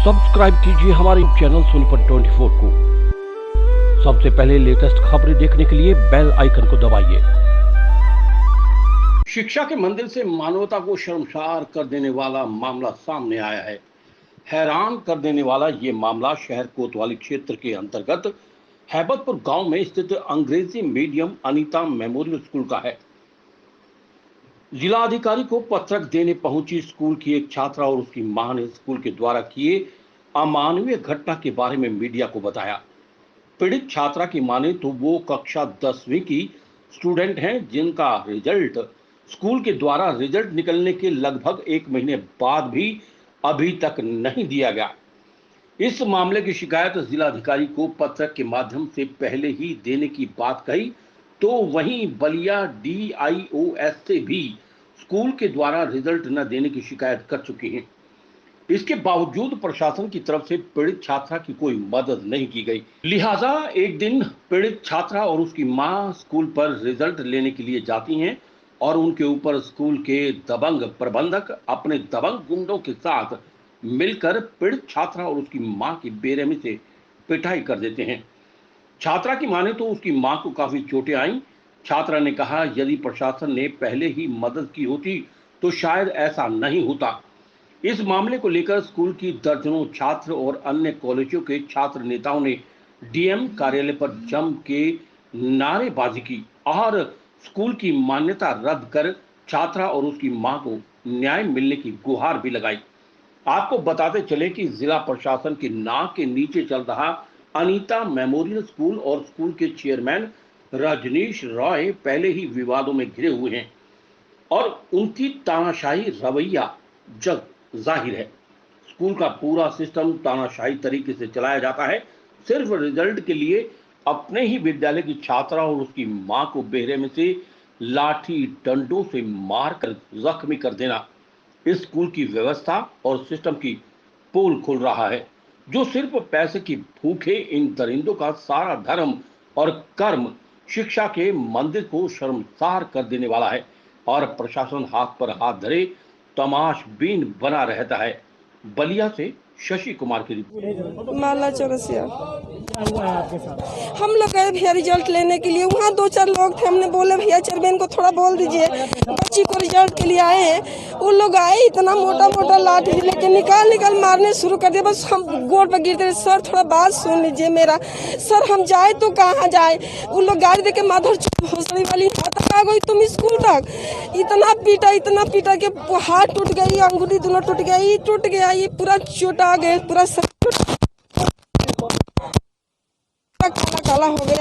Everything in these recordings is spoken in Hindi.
सब्सक्राइब कीजिए हमारे चैनल सोनीपत 24 को। सबसे पहले लेटेस्ट खबरें देखने के लिए बेल आइकन को दबाइए। शिक्षा के मंदिर से मानवता को शर्मसार कर देने वाला मामला सामने आया है। हैरान कर देने वाला ये मामला शहर कोतवाली क्षेत्र के अंतर्गत हैबतपुर गांव में स्थित अंग्रेजी मीडियम अनीता मेमोरियल स्कूल का है। जिला अधिकारी को पत्रक देने पहुंची स्कूल की एक छात्रा और उसकी मां ने स्कूल के द्वारा किए अमानवीय घटना के बारे में मीडिया को बताया। पीड़ित छात्रा की माने तो वो कक्षा 10वीं की स्टूडेंट हैं, जिनका रिजल्ट स्कूल के द्वारा रिजल्ट निकलने के लगभग 1 महीने बाद भी अभी तक नहीं दिया गया। इस मामले की शिकायत जिला अधिकारी को पत्रक के माध्यम से पहले ही देने की बात कही, तो वहीं बलिया DIOS से भी स्कूल के द्वारा रिजल्ट न देने की शिकायत कर चुके हैं। इसके बावजूद प्रशासन की तरफ से पीड़ित छात्रा की कोई मदद नहीं की गई। लिहाजा एक दिन पीड़ित छात्रा और उसकी मां स्कूल पर रिजल्ट लेने के लिए जाती हैं और उनके ऊपर स्कूल के दबंग प्रबंधक अपने दबंग गुंडों के साथ मिलकर पीड़ित छात्रा और उसकी मां की बेरहमी से पिटाई कर देते हैं। छात्रा की माने तो उसकी मां को काफी चोटें आईं। छात्रा ने कहा, यदि प्रशासन ने पहले ही मदद की होती तो शायद ऐसा नहीं होता। इस मामले को लेकर स्कूल की दर्जनों छात्र और अन्य कॉलेजों के छात्र नेताओं ने DM कार्यालय पर जम के नारेबाजी की और स्कूल की मान्यता रद्द कर छात्रा और उसकी मां को न्याय मिलने की गुहार भी लगाई। आपको बताते चले कि जिला प्रशासन की नाक के नीचे चल रहा अनीता मेमोरियल स्कूल और स्कूल के चेयरमैन रजनीश रॉय पहले ही विवादों में घिरे हुए हैं और उनकी तानाशाही रवैया जग जाहिर है। स्कूल का पूरा सिस्टम तानाशाही तरीके से चलाया जाता है। सिर्फ रिजल्ट के लिए अपने ही विद्यालय की छात्रा और उसकी मां को बेरहमी से लाठी डंडों से मारकर जख्मी कर देना इस स्कूल की व्यवस्था और सिस्टम की पोल खोल रहा है, जो सिर्फ पैसे की भूखे इन दरिंदों का सारा धर्म और कर्म शिक्षा के मंदिर को शर्मसार कर देने वाला है और प्रशासन हाथ पर हाथ धरे तमाशबीन बना रहता है। बलिया से शशि कुमार की रिपोर्ट। माला चौरसिया। हम लोग गए भैया रिजल्ट लेने के लिए, वहाँ 2-4 लोग थे। हमने बोले भैया चेयरमैन को थोड़ा बोल दीजिए, बच्ची को रिजल्ट के लिए आए हैं। वो लोग आए, इतना मोटा मोटा लाठी लेके निकाल मारने शुरू कर दिया। बस हम गोड़ पर गिरते रहे। सर थोड़ा बात सुन लीजिए मेरा। सर हम जाए तो कहाँ जाए? वो लोग गाड़ी देके माधर भोसड़ी वाली तक आ गई, तुम स्कूल तक। इतना पीटा के हाथ टूट गई, अंगुली दोनों टूट गया, ये पूरा चोट आ गए, पूरा काला हो गया।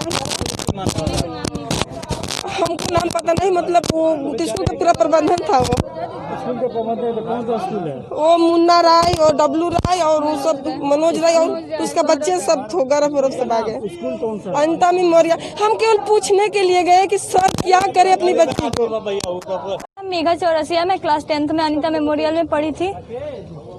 हमको नाम पता नहीं, मतलब वो स्कूल का पूरा प्रबंधन था। वो स्कूल के प्रबंधन कौन सा स्कूल है? वो मुन्ना राय और डब्लू राय और वो सब मनोज राय और उसका बच्चे सब गौरव सब आ गए। स्कूल कौन सा? अनीता मेमोरियल। हम केवल पूछने के लिए गए कि सर क्या करे अपनी बच्ची को। मेघा चौरसिया, मैं क्लास 10th में अनीता मेमोरियल में पढ़ी थी।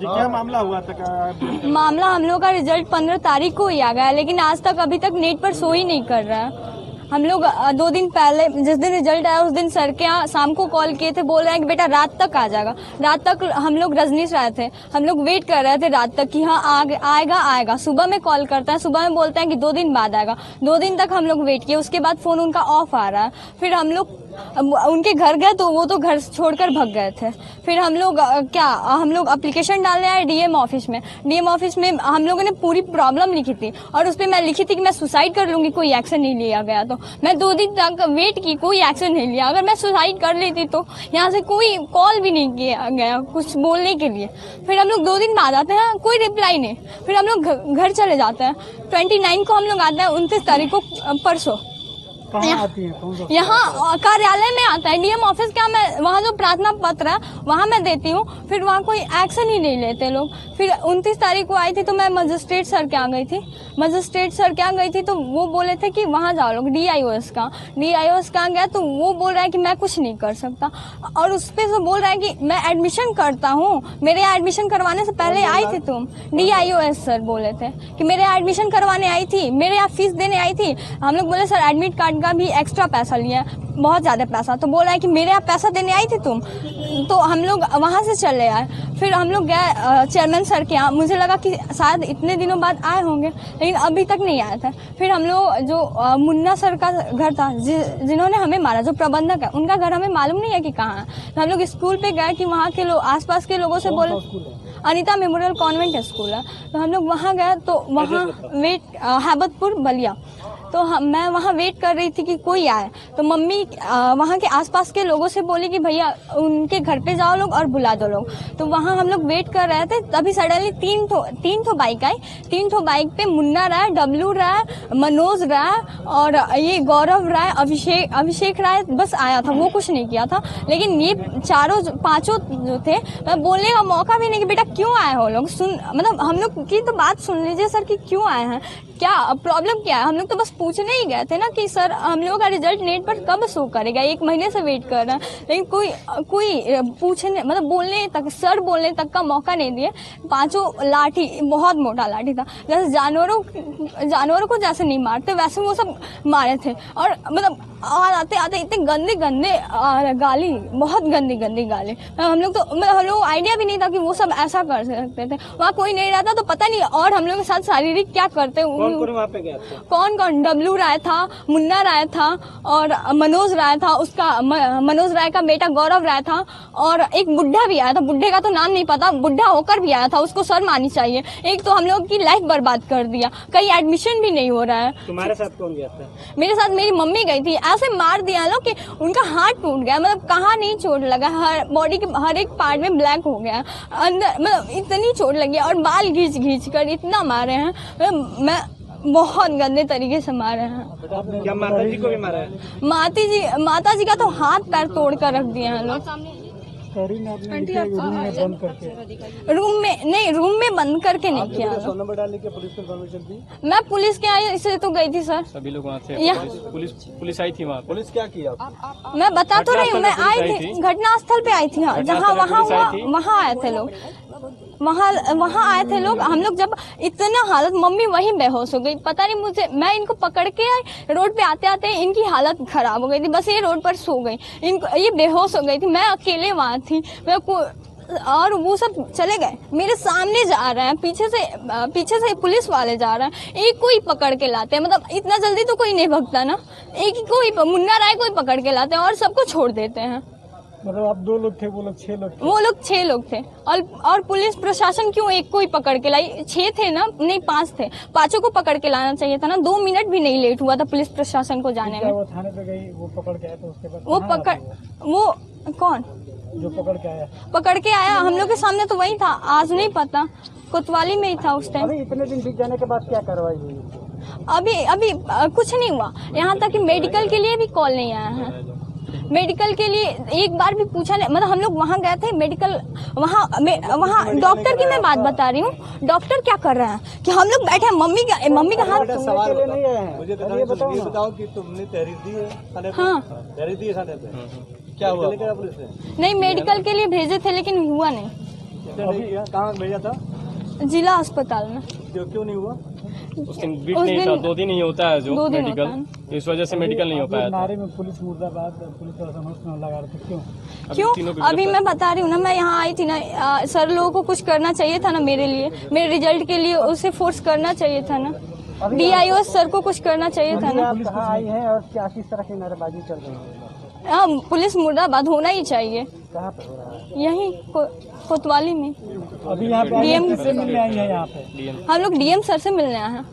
क्या मामला हुआ था? मामला हम लोग का रिजल्ट 15 तारीख को ही आ गया, लेकिन आज तक अभी तक नेट पर शो ही नहीं कर रहा है। हम लोग 2 दिन पहले, जिस दिन रिजल्ट आया उस दिन सर के यहाँ शाम को कॉल किए थे, बोल रहे हैं कि बेटा रात तक आ जाएगा। रात तक हम लोग रजनीश रहे थे, हम लोग वेट कर रहे थे रात तक कि हाँ आएगा। सुबह में कॉल करता है, सुबह में बोलते हैं कि 2 दिन बाद आएगा। 2 दिन तक हम लोग वेट किए, उसके बाद फोन उनका ऑफ आ रहा है। फिर हम लोग उनके घर गए तो वो तो घर छोड़कर भग गए थे। फिर हम लोग एप्लीकेशन डालने आए DM ऑफिस में हम लोगों ने पूरी प्रॉब्लम लिखी थी और उस पर मैं लिखी थी कि मैं सुसाइड कर लूंगी, कोई एक्शन नहीं लिया गया। तो मैं 2 दिन तक वेट की, कोई एक्शन नहीं लिया। अगर मैं सुसाइड कर लेती तो यहाँ से कोई कॉल भी नहीं किया गया कुछ बोलने के लिए। फिर हम लोग 2 दिन बाद आते हैं, कोई रिप्लाई नहीं। फिर हम लोग घर चले जाते हैं। 29 को हम लोग आते हैं, 29 तारीख को परसों यहाँ कार्यालय में आता है DM ऑफिस का। मैं वहाँ जो प्रार्थना पत्र है वहाँ मैं देती हूँ, फिर वहाँ कोई एक्शन ही नहीं लेते लोग। फिर 29 तारीख को आई थी तो मैं मजिस्ट्रेट सर के यहाँ गई थी। तो वो बोले थे कि वहाँ जाओ लोग DIOS का गया तो वो बोल रहा है कि मैं कुछ नहीं कर सकता। और उस पर बोल रहा है कि मैं एडमिशन करता हूँ, मेरे यहाँ एडमिशन करवाने से पहले आई थी तुम। DIOS सर बोले थे कि मेरे यहाँ एडमिशन करवाने आई थी, मेरे यहाँ फीस देने आई थी। हम लोग बोले सर एडमिट कार्ड उनका भी एक्स्ट्रा पैसा लिया, बहुत ज़्यादा पैसा। तो बोल रहा है कि मेरे यहाँ पैसा देने आई थी तुम, तो हम लोग वहाँ से चले आए। फिर हम लोग गए चेयरमैन सर के यहाँ, मुझे लगा कि शायद इतने दिनों बाद आए होंगे, लेकिन अभी तक नहीं आए थे। फिर हम लोग जो मुन्ना सर का घर था जिन्होंने हमें मारा, जो प्रबंधक है, उनका घर हमें मालूम नहीं है कि कहाँ है। तो हम लोग स्कूल पे गए कि वहाँ के लोग, आसपास के लोगों से बोले, अनीता मेमोरियल कॉन्वेंट स्कूल है। तो हम लोग वहाँ गए, तो वहाँ हैबतपुर बलिया, तो मैं वहाँ वेट कर रही थी कि कोई आए। तो मम्मी वहाँ के आसपास के लोगों से बोली कि भैया उनके घर पे जाओ लोग और बुला दो लोग। तो वहाँ हम लोग वेट कर रहे थे, तभी सडनली तीन ठो बाइक आई। 3 ठो बाइक पे मुन्ना राय, डब्लू राय, मनोज राय और ये गौरव राय, अभिषेक राय बस आया था, वो कुछ नहीं किया था। लेकिन ये पांचों जो थे, बोलने का मौका भी नहीं कि बेटा क्यों आए हो लोग, मतलब हम लोग की तो बात सुन लीजिए सर कि क्यों आए हैं, क्या प्रॉब्लम क्या है। हम लोग तो बस पूछने ही गए थे ना कि सर हम लोगों का रिजल्ट नेट पर कब शो करेगा, 1 महीने से वेट कर रहे हैं, लेकिन कोई पूछने, मतलब बोलने तक, सर बोलने तक का मौका नहीं दिए। पांचों लाठी, बहुत मोटा लाठी था, जैसे जानवरों को जैसे नहीं मारते वैसे वो सब मारे थे। और मतलब और आते आते इतने गंदे गाली, बहुत गंदी गाली। हम लोग को आइडिया भी नहीं था कि वो सब ऐसा कर सकते थे। वहाँ कोई नहीं रहता तो पता नहीं और हम लोग के साथ शारीरिक क्या करते। कौन वहाँ पे गया था? कौन? डब्लू राय था, मुन्ना राय था और मनोज राय था, उसका मनोज राय का बेटा गौरव राय था, और एक बुढ़ा भी आया था, बुढ़े का तो नाम नहीं पता, बुढ़ा होकर भी आया था, उसको शर्म आनी चाहिए। एक तो हम लोग की लाइफ बर्बाद कर दिया, कहीं एडमिशन भी नहीं हो रहा है। तुम्हारे साथ कौन गया था? मेरे साथ मेरी मम्मी गई थी। ऐसे मार दिया लोग कि उनका हाथ टूट गया, मतलब कहाँ नहीं चोट लगा, हर बॉडी के हर एक पार्ट में ब्लैक हो गया अंदर, मतलब इतनी चोट लगी और बाल घींच कर इतना मारे हैं, मतलब मैं बहुत गंदे तरीके से मारे हैं। क्या माता जी को भी मारा है? माता जी का तो हाथ पैर तोड़ कर रख दिए हैं लोग। रूम में बंद करके नहीं किया। नंबर डालने के पुलिस को इन्फॉर्मेशन दी? मैं पुलिस के आई इससे तो गई थी सर, सभी लोग वहाँ थे, पुलिस आई थी वहाँ। पुलिस क्या किया? मैं बता तो रही हूँ, मैं आई थी, घटना स्थल पे आई थी। हाँ, जहाँ वहाँ हुआ वहाँ आए थे लोग, वहाँ आए थे लोग। हम लोग जब इतना हालत, मम्मी वहीं बेहोश हो गई, पता नहीं मुझे, मैं इनको पकड़ के आई, रोड पे आते आते इनकी हालत खराब हो गई थी, बस ये रोड पर सो गई, इनको ये बेहोश हो गई थी, मैं अकेले वहाँ थी, और वो सब चले गए। मेरे सामने जा रहे हैं, पीछे से पुलिस वाले जा रहे हैं, एक को ही पकड़ के लाते हैं, मतलब इतना जल्दी तो कोई नहीं भगता ना, एक को ही, मुन्ना राय को ही पकड़ के लाते हैं और सबको छोड़ देते हैं। मतलब आप 2 लोग थे, वो लोग 6 लोग थे? वो लोग 6 लोग थे। और पुलिस प्रशासन क्यों एक को ही पकड़ के लाई? 6 थे ना, नहीं 5 थे, 5 को पकड़ के लाना चाहिए था ना। 2 मिनट भी नहीं लेट हुआ था पुलिस प्रशासन को जाने में। वो थाने पे गई, वो पकड़ के आया, तो उसके बाद वो कौन जो पकड़ के आया? पकड़ के आया हम लोग के सामने तो वही था, आज नहीं पता, कोतवाली में ही था उस टाइम। इतने दिन बीत जाने के बाद क्या कार्रवाई हुई? अभी कुछ नहीं हुआ, यहाँ तक कि मेडिकल के लिए भी कॉल नहीं आया है। मेडिकल के लिए एक बार भी पूछा नहीं, मतलब हम लोग वहाँ गए थे मेडिकल, वहाँ डॉक्टर की मैं बात बता रही हूँ, डॉक्टर क्या कर रहे हैं कि हम लोग बैठे हैं, मम्मी का हाथ। मुझे बताओ कि तुमने तहरीर दी है? हाँ, तहरीर दी है थाने पे, क्या हुआ? पुलिस ने नहीं, मेडिकल के लिए भेजे थे लेकिन हुआ नहीं। कहाँ भेजा था? जिला अस्पताल में। क्यों नहीं हुआ? उस दिन बीट नहीं था, 2 दिन ही होता है जो मेडिकल, इस वजह से मेडिकल नहीं हो पाया था। नारे में पुलिस मुर्दाबाद, पुलिस प्रशासन लगा रहे थे, क्यों? अभी मैं बता रही हूँ ना, मैं यहाँ आई थी ना, सर लोगों को कुछ करना चाहिए था ना मेरे लिए, मेरे रिजल्ट के लिए उसे फोर्स करना चाहिए था ना, DIO सर को कुछ करना चाहिए था ना। आप कहाँ आई हैं और क्या किस तरह की नारेबाजी चल रही है? हाँ, पुलिस मुर्दाबाद होना ही चाहिए। कहाँ पे हो रहा है? यहीं कोतवाली में। अभी यहाँ पे DM से मिलने आई है यहाँ पे? हम लोग DM सर से मिलने आए हैं।